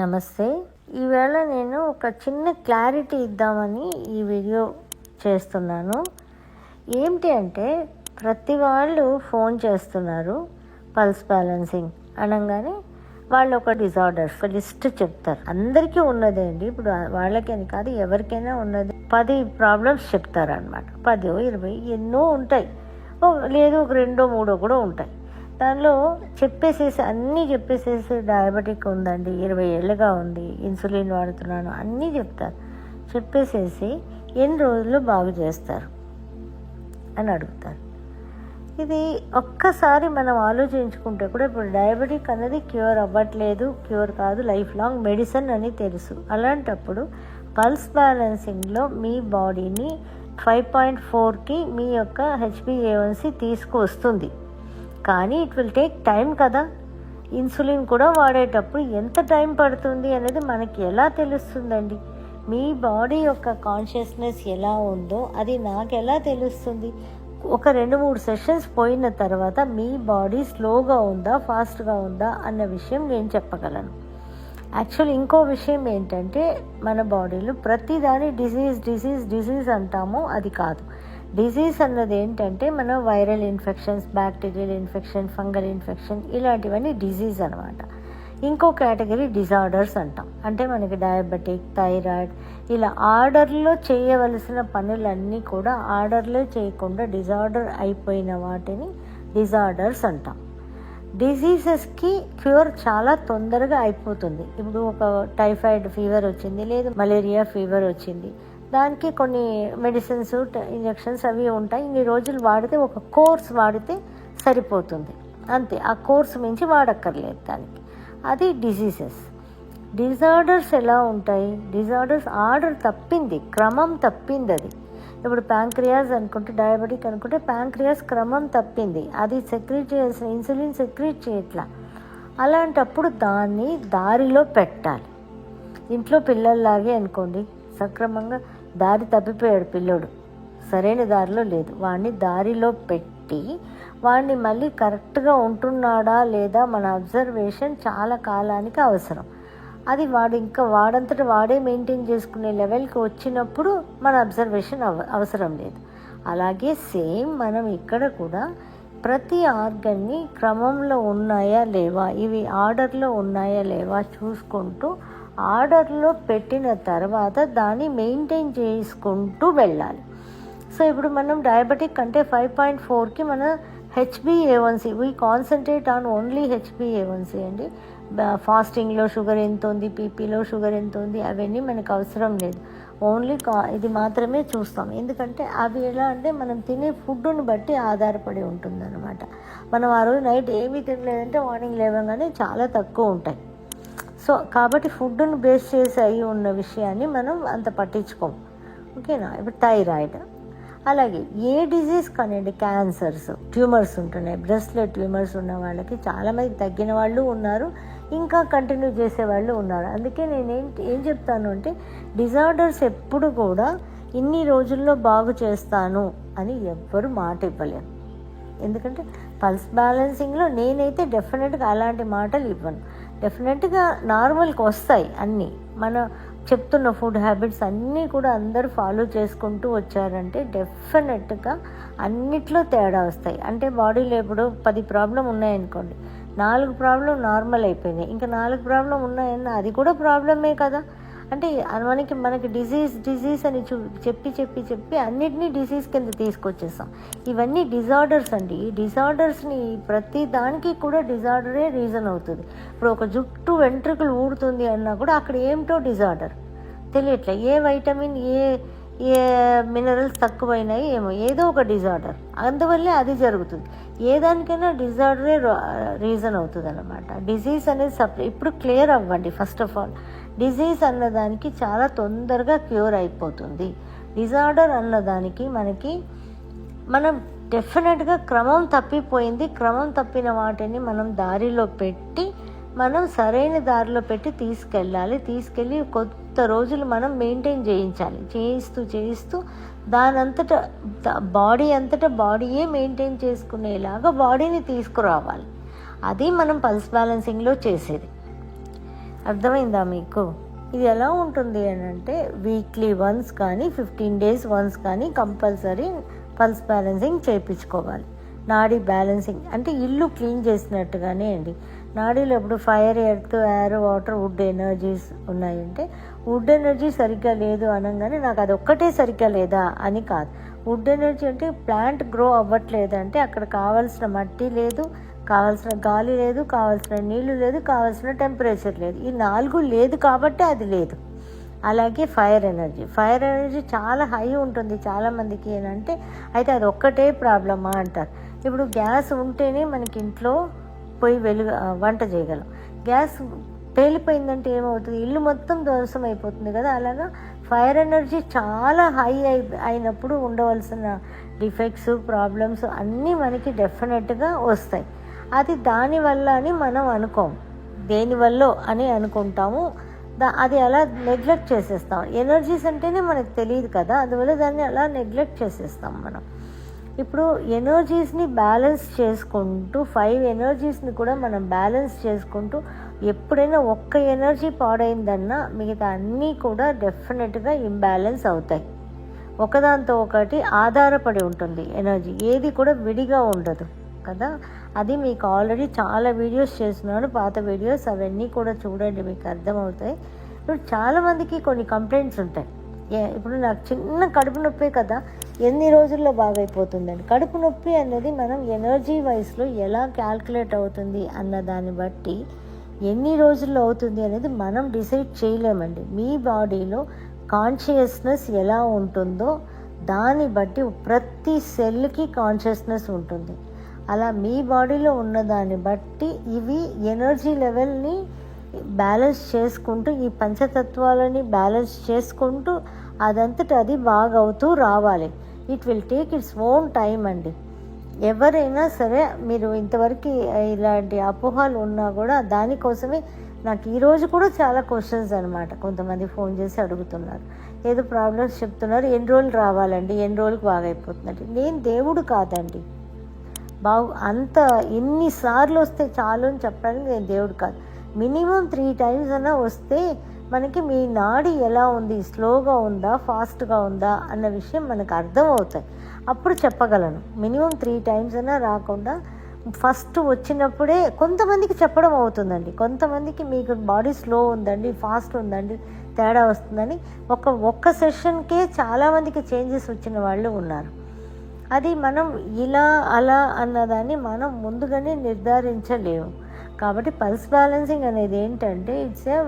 నమస్తే. ఈవేళ నేను ఒక చిన్న క్లారిటీ ఇద్దామని ఈ వీడియో చేస్తున్నాను. ఏంటి అంటే ప్రతి వాళ్ళు ఫోన్ చేస్తున్నారు పల్స్ బ్యాలెన్సింగ్ అనగానే వాళ్ళు ఒక డిజార్డర్స్ లిస్ట్ చెప్తారు. అందరికీ ఉన్నదే అండి, ఇప్పుడు వాళ్ళకని కాదు ఎవరికైనా ఉన్నది 10 ప్రాబ్లమ్స్ చెప్తారు అనమాట. 10, 20 ఎన్నో ఉంటాయి, లేదు ఒక 2, 3 కూడా ఉంటాయి. దానిలో అన్నీ చెప్పేసేసి డయాబెటిక్ ఉందండి, 20 ఏళ్ళుగా ఉంది, ఇన్సులిన్ వాడుతున్నాను అన్నీ చెప్తారు. చెప్పేసేసి ఎన్ని రోజులు బాగు చేస్తారు అని అడుగుతారు. ఇది ఒక్కసారి మనం ఆలోచించుకుంటే కూడా ఇప్పుడు డయాబెటిక్ అనేది క్యూర్ అవ్వట్లేదు, క్యూర్ కాదు, లైఫ్ లాంగ్ మెడిసిన్ అని తెలుసు. అలాంటప్పుడు పల్స్ బ్యాలెన్సింగ్లో మీ బాడీని 5.4కి మీ యొక్క HbA1c తీసుకువస్తుంది. కానీ ఇట్ విల్ టేక్ టైం కదా. ఇన్సులిన్ కూడా వాడేటప్పుడు ఎంత టైం పడుతుంది అనేది మనకి ఎలా తెలుస్తుందండి? మీ బాడీ యొక్క కాన్షియస్నెస్ ఎలా ఉందో అది నాకు ఎలా తెలుస్తుంది? ఒక 2-3 సెషన్స్ పోయిన తర్వాత మీ బాడీ స్లోగా ఉందా ఫాస్ట్గా ఉందా అన్న విషయం నేను చెప్పగలను. యాక్చువల్ ఇంకో విషయం ఏంటంటే మన బాడీలో ప్రతిదాని డిసీజ్ అంటాము, అది కాదు. డిసీజ్ అన్నది ఏంటంటే మన viral infections, bacterial infection, fungal infection ఇలాంటివన్నీ డిసీజ్ అనమాట. ఇంకో కేటగిరీ డిజార్డర్స్ అంటాం. అంటే మనకి డయాబెటిక్, థైరాయిడ్ ఇలా ఆర్డర్లో చేయవలసిన పనులన్నీ కూడా ఆర్డర్లో చేయకుండా డిజార్డర్ అయిపోయిన వాటిని డిజార్డర్స్ అంటాం. డిసీజెస్కి క్యూర్ చాలా తొందరగా అయిపోతుంది. ఇప్పుడు ఒక టైఫాయిడ్ ఫీవర్ వచ్చింది, లేదు మలేరియా ఫీవర్ వచ్చింది, దానికి కొన్ని మెడిసిన్స్, ఇంజెక్షన్స్ అవి ఉంటాయి. ఇన్ని రోజులు వాడితే ఒక కోర్స్ వాడితే సరిపోతుంది అంతే, ఆ కోర్స్ మించి వాడక్కర్లేదు దానికి. అది డిసీజెస్. డిజార్డర్స్ ఎలా ఉంటాయి? డిజార్డర్స్ ఆర్డర్ తప్పింది, క్రమం తప్పింది. అది ఇప్పుడు ప్యాంక్రియాస్ అనుకుంటే, డయాబెటిక్ అనుకుంటే ప్యాంక్రియాస్ క్రమం తప్పింది, అది సెక్రీట్ చేయాల్సిన ఇన్సులిన్ సెక్రీట్ చేయట్లా. అలాంటప్పుడు దాన్ని దారిలో పెట్టాలి. ఇంట్లో పిల్లల్లాగే అనుకోండి, సక్రమంగా దారి తప్పిపోయాడు పిల్లోడు, సరైన దారిలో లేదు, వాడిని దారిలో పెట్టి వాడిని మళ్ళీ కరెక్ట్గా ఉంటున్నాడా లేదా మన అబ్జర్వేషన్ చాలా కాలానికి అవసరం. అది వాడంతట వాడే మెయింటైన్ చేసుకునే లెవెల్కి వచ్చినప్పుడు మన అబ్జర్వేషన్ అవసరం లేదు. అలాగే సేమ్ మనం ఇక్కడ కూడా ప్రతి ఆర్గన్ని క్రమంలో ఉన్నాయా లేవా, ఇవి ఆర్డర్లో ఉన్నాయా లేవా చూసుకుంటూ ఆర్డర్లో పెట్టిన తర్వాత దాన్ని మెయింటైన్ చేసుకుంటూ వెళ్ళాలి. సో ఇప్పుడు మనం డయాబెటిక్ అంటే 5.4కి మన HbA1c, we concentrate on only HbA1c అండి. ఫాస్టింగ్లో షుగర్ ఎంత ఉంది, పీపీలో షుగర్ ఎంత ఉంది అవన్నీ మనకు అవసరం లేదు. ఓన్లీ ఇది మాత్రమే చూస్తాం. ఎందుకంటే అవి ఎలా అంటే మనం తినే ఫుడ్ని బట్టి ఆధారపడి ఉంటుందన్నమాట. మనం ఆ రోజు నైట్ ఏమీ తినలేదంటే మార్నింగ్ లేవగానే చాలా తక్కువ ఉంటాయి. సో కాబట్టి ఫుడ్ని బేస్ చేసి అయి ఉన్న విషయాన్ని మనం అంత పట్టించుకోం, ఓకేనా. ఇప్పుడు థైరాయిడ్, అలాగే ఏ డిజీజ్ కానివ్వండి, క్యాన్సర్స్, ట్యూమర్స్ ఉంటున్నాయి, బ్రెస్ట్లో ట్యూమర్స్ ఉన్న వాళ్ళకి చాలామంది తగ్గిన వాళ్ళు ఉన్నారు, ఇంకా కంటిన్యూ చేసేవాళ్ళు ఉన్నారు. అందుకే నేను ఏం చెప్తాను అంటే డిజార్డర్స్ ఎప్పుడు కూడా ఇన్ని రోజుల్లో బాగు చేస్తాను అని ఎవ్వరు మాట ఇవ్వలేరు. ఎందుకంటే పల్స్ బ్యాలెన్సింగ్లో నేనైతే డెఫినెట్గా అలాంటి మాటలు ఇవ్వను. డెఫినెట్గా నార్మల్కి వస్తాయి అన్నీ. మన చెప్తున్న ఫుడ్ హ్యాబిట్స్ అన్నీ కూడా అందరూ ఫాలో చేసుకుంటూ వచ్చారంటే డెఫినెట్గా అన్నిట్లో తేడా వస్తాయి. అంటే బాడీలో ఇప్పుడు 10 ప్రాబ్లం ఉన్నాయనుకోండి, 4 ప్రాబ్లం నార్మల్ అయిపోయినాయి, ఇంకా 4 ప్రాబ్లం ఉన్నాయన్న అది కూడా ప్రాబ్లమే కదా. అంటే మనకి డిజీజ్ అని చెప్పి అన్నిటినీ డిసీజ్ కింద తీసుకొచ్చేస్తాం. ఇవన్నీ డిజార్డర్స్ అండి. ఈ డిజార్డర్స్ని ప్రతి దానికి కూడా డిజార్డరే రీజన్ అవుతుంది. ఇప్పుడు ఒక జుట్టు వెంట్రుకలు ఊడుతుంది అన్నా కూడా అక్కడ ఏమిటో డిజార్డర్ తెలియట్లే, ఏ వైటమిన్ ఏ మినరల్స్ తక్కువైనాయి ఏమో, ఏదో ఒక డిజార్డర్, అందువల్లే అది జరుగుతుంది. ఏ దానికైనా డిజార్డరే రీజన్ అవుతుంది అన్నమాట. డిజీజ్ అనేది ఇప్పుడు క్లియర్ అవ్వండి. ఫస్ట్ ఆఫ్ ఆల్ డిజీజ్ అన్నదానికి చాలా తొందరగా క్యూర్ అయిపోతుంది. డిజార్డర్ అన్నదానికి మనం డెఫినెట్గా క్రమం తప్పిపోయింది, క్రమం తప్పిన వాటిని మనం దారిలో పెట్టి మనం సరైన దారిలో పెట్టి తీసుకెళ్ళి కొత్త రోజులు మనం మెయింటైన్ చేయించాలి. చేయిస్తూ దానంతటా బాడీయే మెయింటైన్ చేసుకునేలాగా బాడీని తీసుకురావాలి. అది మనం పల్స్ బ్యాలెన్సింగ్లో చేసేది. అర్థమైందా మీకు? ఇది ఎలా ఉంటుంది అని అంటే వీక్లీ వన్స్ కానీ 15 days వన్స్ కానీ కంపల్సరీ పల్స్ బ్యాలెన్సింగ్ చేయించుకోవాలి. నాడీ బ్యాలెన్సింగ్ అంటే ఇల్లు క్లీన్ చేసినట్టుగానే అండి. నాడీలో ఇప్పుడు fire, earth, air, water, wood energies ఉన్నాయంటే వుడ్ ఎనర్జీ సరిగ్గా లేదు అనగానే నాకు అది ఒక్కటే సరిగ్గా లేదా అని కాదు. వుడ్ ఎనర్జీ అంటే ప్లాంట్ గ్రో అవ్వట్లేదంటే అక్కడ కావాల్సిన మట్టి లేదు, కావాల్సిన గాలి లేదు, కావాల్సిన నీళ్లు లేదు, కావాల్సిన టెంపరేచర్ లేదు. ఈ 4 లేదు కాబట్టి అది లేదు. అలాగే ఫైర్ ఎనర్జీ చాలా హై ఉంటుంది చాలామందికి ఏంటంటే, అయితే అది ఒక్కటే ప్రాబ్లమా అంటారు. ఇప్పుడు గ్యాస్ ఉంటేనే మనకి ఇంట్లో పొయ్యి వంట చేయగలం. గ్యాస్ పేలిపోయిందంటే ఏమవుతుంది? ఇల్లు మొత్తం ధ్వంసం అయిపోతుంది కదా. అలాగా ఫైర్ ఎనర్జీ చాలా హై అయినప్పుడు ఉండవలసిన డిఫెక్ట్స్, ప్రాబ్లమ్స్ అన్నీ మనకి డెఫినెట్గా వస్తాయి. అది దానివల్ల అని మనం అనుకోము, దేనివల్ల అని అనుకుంటాము. అది అలా నెగ్లెక్ట్ చేసేస్తాం. ఎనర్జీస్ అంటేనే మనకు తెలియదు కదా, అందువల్ల దాన్ని అలా నెగ్లెక్ట్ చేసేస్తాం మనం. ఇప్పుడు ఎనర్జీస్ని బ్యాలెన్స్ చేసుకుంటూ 5 ఎనర్జీస్ని కూడా మనం బ్యాలెన్స్ చేసుకుంటూ ఎప్పుడైనా ఒక్క ఎనర్జీ పాడైందన్నా మిగతా అన్నీ కూడా డెఫినెట్గా ఇంబ్యాలెన్స్ అవుతాయి. ఒకదాంతో ఒకటి ఆధారపడి ఉంటుంది ఎనర్జీ, ఏది కూడా విడిగా ఉండదు కదా. అది మీకు ఆల్రెడీ చాలా వీడియోస్ చేస్తున్నాను, పాత వీడియోస్, అవన్నీ కూడా చూడండి, మీకు అర్థమవుతాయి. ఇప్పుడు చాలామందికి కొన్ని కంప్లైంట్స్ ఉంటాయి. ఇప్పుడు నాకు చిన్న కడుపు నొప్పే కదా, ఎన్ని రోజుల్లో బాగైపోతుందండి. కడుపు నొప్పి అన్నది మనం ఎనర్జీ వైస్లో ఎలా క్యాల్కులేట్ అవుతుంది అన్న దాన్ని బట్టి ఎన్ని రోజుల్లో అవుతుంది అనేది మనం డిసైడ్ చేయలేమండి. మీ బాడీలో కాన్షియస్నెస్ ఎలా ఉంటుందో దాన్ని బట్టి ప్రతి సెల్కి కాన్షియస్నెస్ ఉంటుంది. అలా మీ బాడీలో ఉన్నదాన్ని బట్టి ఇవి ఎనర్జీ లెవెల్ని బ్యాలెన్స్ చేసుకుంటూ, ఈ పంచతత్వాలని బ్యాలెన్స్ చేసుకుంటూ అదంతట అది బాగవుతూ రావాలి. It will take its own time అండి. ఎవరైనా సరే, మీరు ఇంతవరకు ఇలాంటి అపోహలు ఉన్నా కూడా దానికోసమే నాకు ఈరోజు కూడా చాలా క్వశ్చన్స్ అనమాట. కొంతమంది ఫోన్ చేసి అడుగుతున్నారు, ఏదో ప్రాబ్లమ్స్ చెప్తున్నారు, ఎన్ని రోజులు రావాలండి, ఎన్ని రోజులకు బాగైపోతుందండి. నేను దేవుడు కాదండి, అంత ఎన్నిసార్లు వస్తే చాలు అని చెప్పడానికి నేను దేవుడు కాదు. మినిమం 3 times అన్నా వస్తే మనకి మీ నాడి ఎలా ఉంది, స్లోగా ఉందా, ఫాస్ట్గా ఉందా అన్న విషయం మనకు అర్థమవుతాయి. అప్పుడు చెప్పగలను. మినిమం 3 times అన్నా రాకుండా ఫస్ట్ వచ్చినప్పుడే కొంతమందికి చెప్పడం అవుతుందండి. కొంతమందికి మీకు బాడీ స్లో ఉందండి, ఫాస్ట్ ఉందండి, తేడా వస్తుందని ఒక్క సెషన్కే చాలామందికి చేంజెస్ వచ్చిన వాళ్ళు ఉన్నారు. అది మనం ఇలా అలా అన్నదాన్ని మనం ముందుగానే నిర్ధారించలేము. కాబట్టి పల్స్ బ్యాలెన్సింగ్ అనేది ఏంటంటే ఇట్స్ ఏ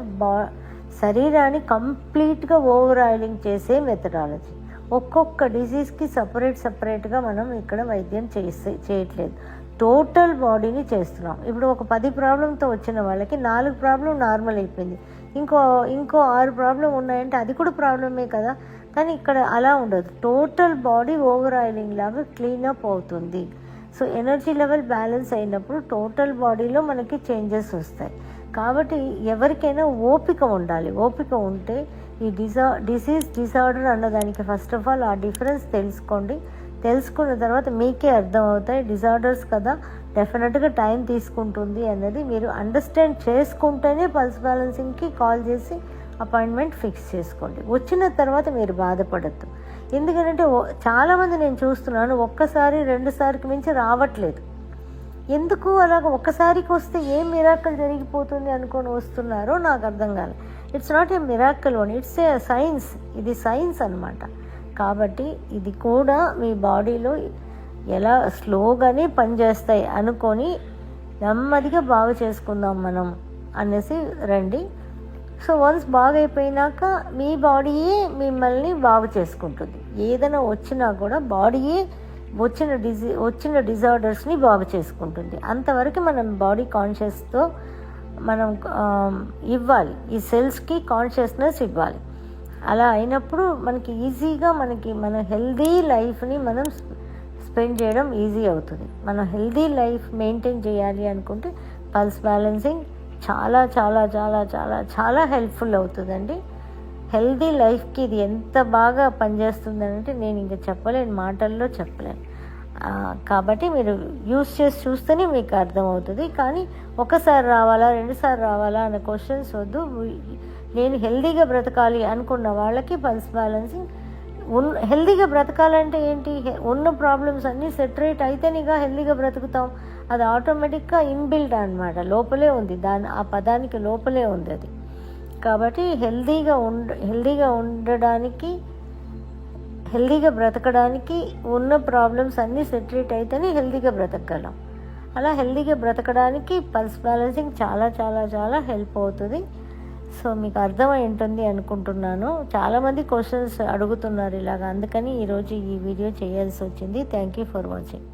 శరీరాన్ని కంప్లీట్గా ఓవర్ ఆయిలింగ్ చేసే మెథడాలజీ. ఒక్కొక్క డిసీజ్కి సపరేట్గా మనం ఇక్కడ వైద్యం చేయట్లేదు, టోటల్ బాడీని చేస్తున్నాం. ఇప్పుడు ఒక 10 ప్రాబ్లంతో వచ్చిన వాళ్ళకి 4 ప్రాబ్లం నార్మల్ అయిపోయింది, ఇంకో 6 ప్రాబ్లం ఉన్నాయంటే అది కూడా ప్రాబ్లమే కదా. కానీ ఇక్కడ అలా ఉండదు, టోటల్ బాడీ ఓవర్ ఆయిలింగ్ లాగా క్లీనప్ అవుతుంది. సో ఎనర్జీ లెవెల్ బ్యాలెన్స్ అయినప్పుడు టోటల్ బాడీలో మనకి చేంజెస్ వస్తాయి. కాబట్టి ఎవరికైనా ఓపిక ఉండాలి. ఓపిక ఉంటే ఈ డిసార్డర్ అన్నదానికి ఫస్ట్ ఆఫ్ ఆల్ ఆ డిఫరెన్స్ తెలుసుకోండి. తెలుసుకున్న తర్వాత మీకే అర్థమవుతాయి. డిసార్డర్స్ కదా, డెఫినెట్గా టైం తీసుకుంటుంది అన్నది మీరు అండర్స్టాండ్ చేసుకుంటేనే పల్స్ బ్యాలెన్సింగ్కి కాల్ చేసి అపాయింట్మెంట్ ఫిక్స్ చేసుకోండి. వచ్చిన తర్వాత మీరు బాధపడద్దు. ఎందుకంటే చాలామంది నేను చూస్తున్నాను, ఒక్కసారి 2 సార్లు మించి రావట్లేదు. ఎందుకు అలాగ ఒక్కసారికి వస్తే ఏం మిరాకిల్ జరిగిపోతుంది అనుకొని వస్తున్నారో నాకు అర్థం కాలేదు. It's not a miracle own, it's a science. ఇది సైన్స్ అన్నమాట. కాబట్టి ఇది కూడా మీ బాడీలో ఎలా స్లోగానే పనిచేస్తాయి అనుకొని నెమ్మదిగా బాగు చేసుకుందాం మనం అనేసి రండి. సో వన్స్ బాగైపోయినాక మీ బాడీయే మిమ్మల్ని బాగు చేసుకుంటుంది. ఏదైనా వచ్చినా కూడా బాడీయే వచ్చిన డిజార్డర్స్ని బాగు చేసుకుంటుంది. అంతవరకు మనం బాడీ కాన్షియస్తో మనం ఇవ్వాలి, ఈ సెల్స్కి కాన్షియస్నెస్ ఇవ్వాలి. అలా అయినప్పుడు మనకి ఈజీగా మన హెల్దీ లైఫ్ని మనం స్పెండ్ చేయడం ఈజీ అవుతుంది. మనం హెల్దీ లైఫ్ మెయింటైన్ చేయాలి అనుకుంటే పల్స్ బ్యాలెన్సింగ్ చాలా చాలా చాలా చాలా చాలా హెల్ప్ఫుల్ అవుతుందండి. హెల్దీ లైఫ్కి ఇది ఎంత బాగా పనిచేస్తుందంటే నేను ఇంకా చెప్పలేను, మాటల్లో చెప్పలేను. కాబట్టి మీరు యూస్ చేసి చూస్తేనే మీకు అర్థమవుతుంది. కానీ ఒకసారి రావాలా, రెండుసార్లు రావాలా అనే క్వశ్చన్స్ వద్దు. నేను హెల్దీగా బ్రతకాలి అనుకున్న వాళ్ళకి పల్స్ బ్యాలెన్సింగ్ హెల్దీగా బ్రతకాలంటే ఏంటి, ఉన్న ప్రాబ్లమ్స్ అన్నీ సెటరేట్ అయితేనేగా హెల్దీగా బ్రతుకుతాం. అది ఆటోమేటిక్గా ఇన్బిల్డ్ అనమాట, లోపలే ఉంది, ఆ పదానికి లోపలే ఉంది అది. కాబట్టి హెల్దీగా ఉండడానికి, హెల్దీగా బ్రతకడానికి ఉన్న ప్రాబ్లమ్స్ అన్నీ సెటరేట్ అయితేనే హెల్దీగా బ్రతకగలం. అలా హెల్దీగా బ్రతకడానికి పల్స్ బ్యాలెన్సింగ్ చాలా చాలా చాలా హెల్ప్ అవుతుంది. సో మీకు అర్థమై ఉంటుంది అనుకుంటున్నాను. చాలామంది క్వశ్చన్స్ అడుగుతున్నారు ఇలాగ, అందుకని ఈరోజు ఈ వీడియో చేయాల్సి వచ్చింది. Thank you for watching.